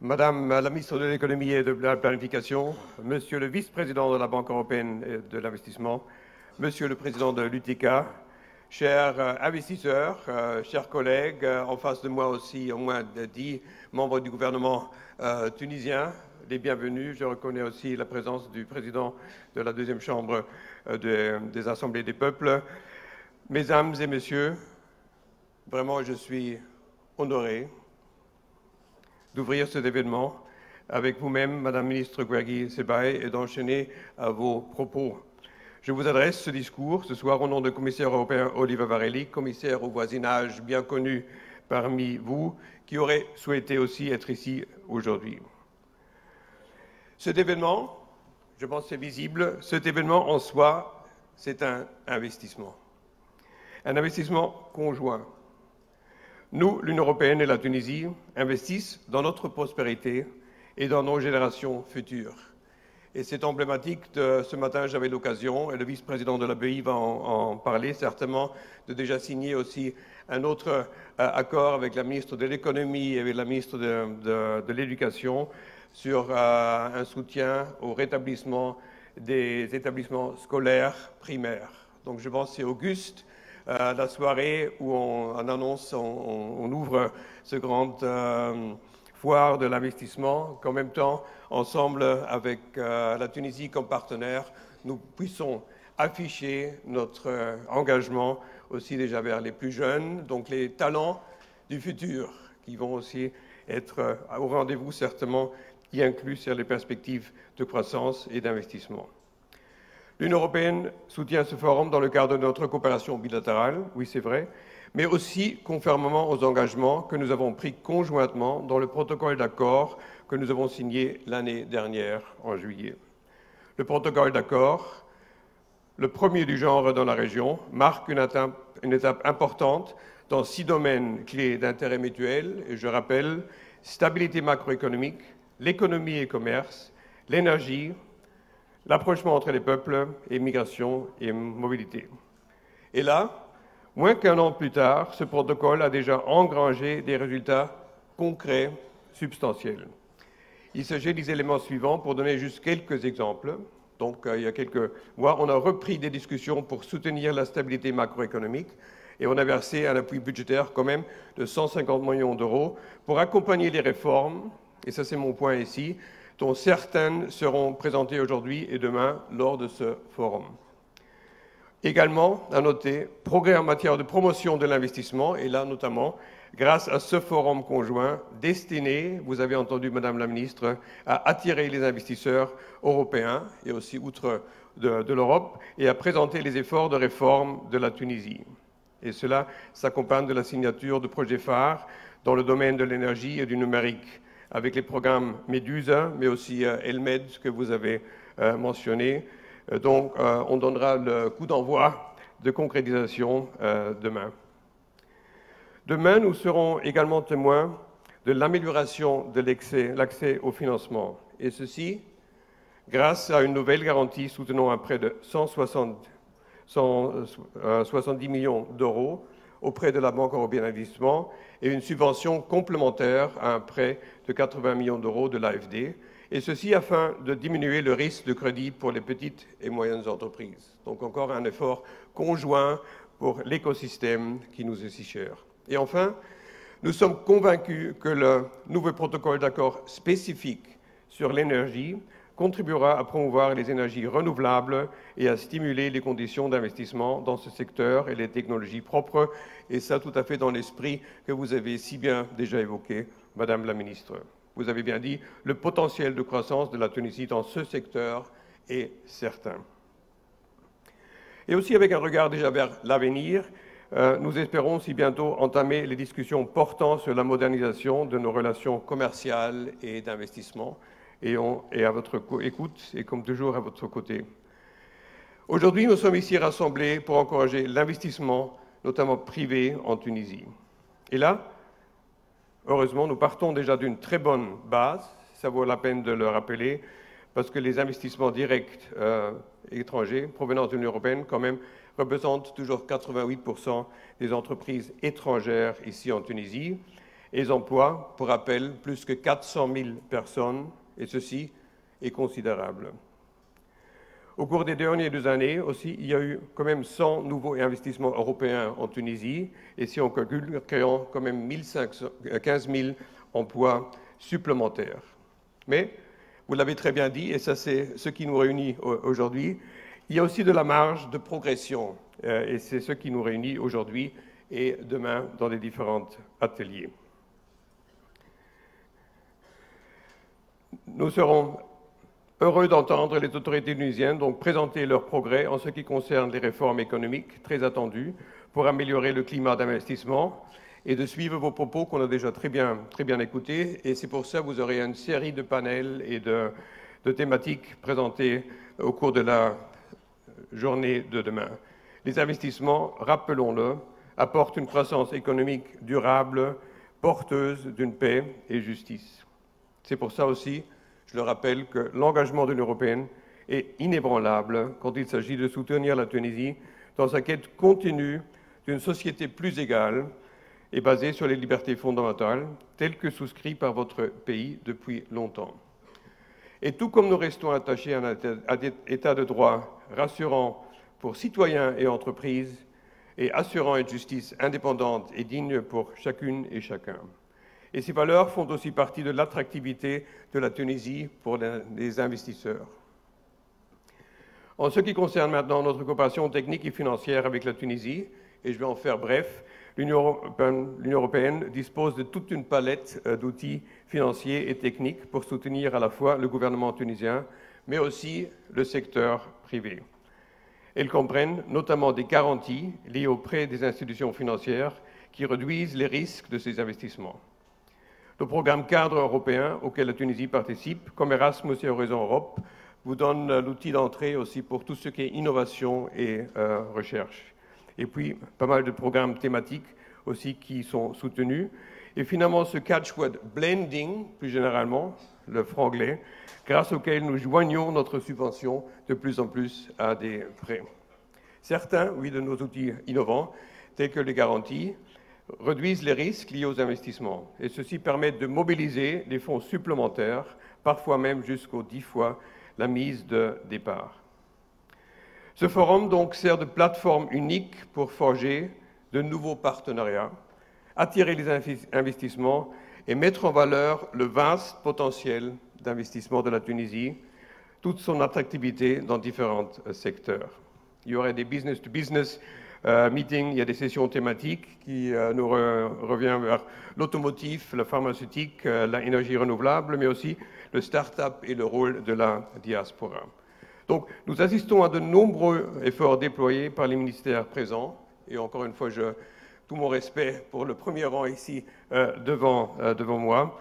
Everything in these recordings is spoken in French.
Madame la ministre de l'économie et de la planification, Monsieur le vice-président de la Banque européenne de l'investissement, Monsieur le président de l'UTICA, chers investisseurs, chers collègues, en face de moi aussi au moins 10 membres du gouvernement tunisien, les bienvenus. Je reconnais aussi la présence du président de la deuxième chambre des assemblées des peuples. Mesdames et messieurs, vraiment je suis honoré d'ouvrir cet événement avec vous-même, Madame la ministre Guerguy Sebae, et d'enchaîner vos propos. Je vous adresse ce discours ce soir au nom du commissaire européen Oliver Varhelyi, commissaire au voisinage bien connu parmi vous, qui aurait souhaité aussi être ici aujourd'hui. Cet événement, je pense que c'est visible, cet événement en soi, c'est un investissement conjoint. Nous, l'Union européenne et la Tunisie, investissent dans notre prospérité et dans nos générations futures. Et c'est emblématique de ce matin, j'avais l'occasion, et le vice-président de la BEI va en parler certainement, de déjà signer aussi un autre accord avec la ministre de l'économie et avec la ministre de l'éducation sur un soutien au rétablissement des établissements scolaires primaires. Donc je pense que c'est auguste. La soirée où on annonce, on ouvre ce grand foire de l'investissement, qu'en même temps, ensemble avec la Tunisie comme partenaire, nous puissions afficher notre engagement aussi déjà vers les plus jeunes, donc les talents du futur, qui vont aussi être au rendez-vous certainement, y inclus sur les perspectives de croissance et d'investissement. L'Union européenne soutient ce forum dans le cadre de notre coopération bilatérale, oui c'est vrai, mais aussi conformément aux engagements que nous avons pris conjointement dans le protocole d'accord que nous avons signé l'année dernière, en juillet. Le protocole d'accord, le premier du genre dans la région, marque une étape importante dans 6 domaines clés d'intérêt mutuel, et je rappelle, stabilité macroéconomique, l'économie et commerce, l'énergie, l'approchement entre les peuples, immigration et mobilité. Et là, moins qu'un an plus tard, ce protocole a déjà engrangé des résultats concrets, substantiels. Il s'agit des éléments suivants pour donner juste quelques exemples. Donc, il y a quelques mois, on a repris des discussions pour soutenir la stabilité macroéconomique et on a versé un appui budgétaire quand même de 150 millions d'euros pour accompagner les réformes, et ça c'est mon point ici, dont certaines seront présentées aujourd'hui et demain lors de ce forum. Également, à noter, progrès en matière de promotion de l'investissement, et là notamment, grâce à ce forum conjoint destiné, vous avez entendu Madame la Ministre, à attirer les investisseurs européens et aussi outre de l'Europe, et à présenter les efforts de réforme de la Tunisie. Et cela s'accompagne de la signature de projets phares dans le domaine de l'énergie et du numérique, avec les programmes Medusa, mais aussi Elmed, que vous avez mentionné. Donc, on donnera le coup d'envoi de concrétisation demain. Demain, nous serons également témoins de l'amélioration de l'accès au financement, et ceci grâce à une nouvelle garantie soutenant à près de 170 millions d'euros auprès de la Banque européenne d'investissement et une subvention complémentaire à un prêt de 80 millions d'euros de l'AFD, et ceci afin de diminuer le risque de crédit pour les petites et moyennes entreprises. Donc encore un effort conjoint pour l'écosystème qui nous est si cher. Et enfin, nous sommes convaincus que le nouveau protocole d'accord spécifique sur l'énergie contribuera à promouvoir les énergies renouvelables et à stimuler les conditions d'investissement dans ce secteur et les technologies propres, et ça tout à fait dans l'esprit que vous avez si bien déjà évoqué, Madame la Ministre. Vous avez bien dit, le potentiel de croissance de la Tunisie dans ce secteur est certain. Et aussi avec un regard déjà vers l'avenir, nous espérons si bientôt entamer les discussions portant sur la modernisation de nos relations commerciales et d'investissement, et à votre écoute, et comme toujours à votre côté. Aujourd'hui, nous sommes ici rassemblés pour encourager l'investissement, notamment privé, en Tunisie. Et là, heureusement, nous partons déjà d'une très bonne base, ça vaut la peine de le rappeler, parce que les investissements directs étrangers provenant de l'Union européenne, quand même, représentent toujours 88% des entreprises étrangères ici en Tunisie. et emploie, pour rappel, plus que 400 000 personnes, et ceci est considérable. Au cours des dernières 2 années aussi, il y a eu quand même 100 nouveaux investissements européens en Tunisie, et si on calcule, créant quand même 15 000 emplois supplémentaires. Mais, vous l'avez très bien dit, et ça c'est ce qui nous réunit aujourd'hui, il y a aussi de la marge de progression, et c'est ce qui nous réunit aujourd'hui et demain dans les différents ateliers. Nous serons heureux d'entendre les autorités tunisiennes donc présenter leurs progrès en ce qui concerne les réformes économiques très attendues pour améliorer le climat d'investissement et de suivre vos propos qu'on a déjà très bien écoutés. Et c'est pour ça que vous aurez une série de panels et de thématiques présentées au cours de la journée de demain. Les investissements, rappelons-le, apportent une croissance économique durable, porteuse d'une paix et justice. C'est pour ça aussi, je le rappelle, que l'engagement de l'Union européenne est inébranlable quand il s'agit de soutenir la Tunisie dans sa quête continue d'une société plus égale et basée sur les libertés fondamentales, telles que souscrites par votre pays depuis longtemps. Et tout comme nous restons attachés à un état de droit rassurant pour citoyens et entreprises et assurant une justice indépendante et digne pour chacune et chacun. Et ces valeurs font aussi partie de l'attractivité de la Tunisie pour les investisseurs. En ce qui concerne maintenant notre coopération technique et financière avec la Tunisie, et je vais en faire bref, l'Union européenne dispose de toute une palette d'outils financiers et techniques pour soutenir à la fois le gouvernement tunisien, mais aussi le secteur privé. Elles comprennent notamment des garanties liées aux prêts des institutions financières qui réduisent les risques de ces investissements. Le programme cadre européen auquel la Tunisie participe, comme Erasmus et Horizon Europe, vous donne l'outil d'entrée aussi pour tout ce qui est innovation et recherche. Et puis, pas mal de programmes thématiques aussi qui sont soutenus. Et finalement, ce catchword blending, plus généralement, le franglais, grâce auquel nous joignons notre subvention de plus en plus à des prêts. Certains, oui, de nos outils innovants, tels que les garanties, réduisent les risques liés aux investissements. Et ceci permet de mobiliser des fonds supplémentaires, parfois même jusqu'aux 10 fois la mise de départ. Ce forum donc sert de plateforme unique pour forger de nouveaux partenariats, attirer les investissements et mettre en valeur le vaste potentiel d'investissement de la Tunisie, toute son attractivité dans différents secteurs. Il y aurait des business-to-business meetings, il y a des sessions thématiques qui nous reviennent vers l'automotive, la pharmaceutique, l'énergie renouvelable, mais aussi le start-up et le rôle de la diaspora. Donc, nous assistons à de nombreux efforts déployés par les ministères présents, et encore une fois, tout mon respect pour le premier rang ici devant moi,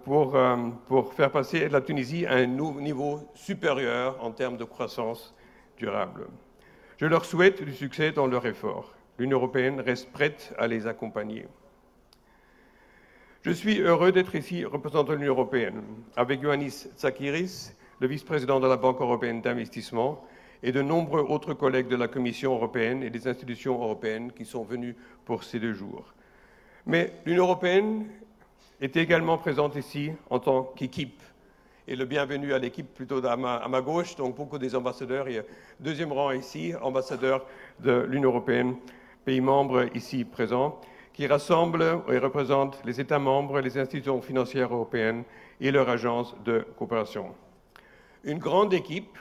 pour faire passer la Tunisie à un niveau supérieur en termes de croissance durable. Je leur souhaite du succès dans leur effort. L'Union européenne reste prête à les accompagner. Je suis heureux d'être ici représentant de l'Union européenne, avec Ioannis Tsakiris, le vice-président de la Banque européenne d'investissement, et de nombreux autres collègues de la Commission européenne et des institutions européennes qui sont venus pour ces 2 jours. Mais l'Union européenne est également présente ici en tant qu'équipe. Et le bienvenu à l'équipe plutôt à ma gauche, donc beaucoup des ambassadeurs. Et deuxième rang ici, ambassadeur de l'Union européenne, pays membres ici présents, qui rassemble et représente les États membres, les institutions financières européennes et leurs agences de coopération. Une grande équipe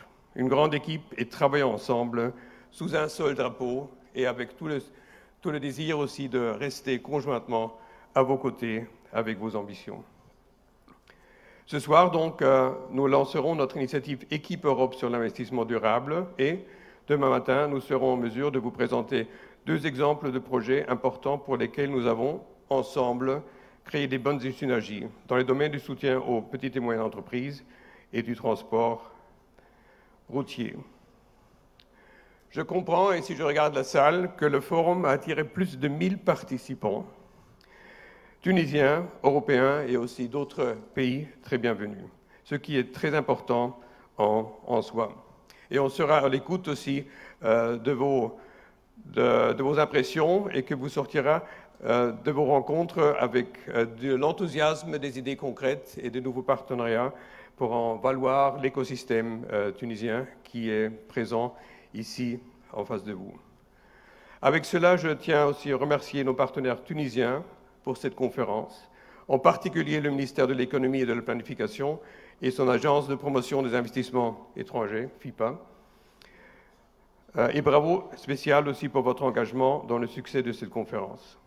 et travaillant ensemble sous un seul drapeau et avec tout le désir aussi de rester conjointement à vos côtés avec vos ambitions. Ce soir, donc, nous lancerons notre initiative Équipe Europe sur l'investissement durable et demain matin, nous serons en mesure de vous présenter 2 exemples de projets importants pour lesquels nous avons, ensemble, créé des bonnes synergies dans les domaines du soutien aux petites et moyennes entreprises et du transport routier. Je comprends, et si je regarde la salle, que le forum a attiré plus de 1000 participants, tunisiens, européens et aussi d'autres pays très bienvenus, ce qui est très important en soi. Et on sera à l'écoute aussi de vos impressions et que vous sortira de vos rencontres avec de l'enthousiasme, des idées concrètes et de nouveaux partenariats pour en valoir l'écosystème tunisien qui est présent ici en face de vous. Avec cela, je tiens aussi à remercier nos partenaires tunisiens pour cette conférence, en particulier le ministère de l'Économie et de la Planification et son agence de promotion des investissements étrangers, FIPA. Et bravo spécial aussi pour votre engagement dans le succès de cette conférence.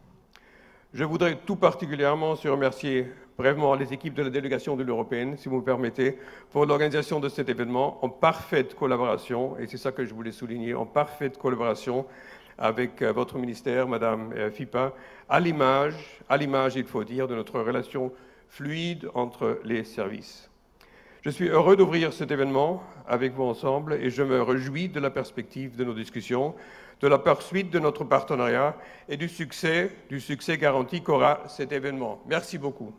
Je voudrais tout particulièrement aussi remercier brièvement les équipes de la délégation de l'Union européenne, si vous me permettez, pour l'organisation de cet événement en parfaite collaboration, et c'est ça que je voulais souligner, en parfaite collaboration avec votre ministère, Madame FIPA, à l'image, il faut dire, de notre relation fluide entre les services. Je suis heureux d'ouvrir cet événement avec vous ensemble et je me réjouis de la perspective de nos discussions, de la poursuite de notre partenariat et du succès garanti qu'aura cet événement. Merci beaucoup.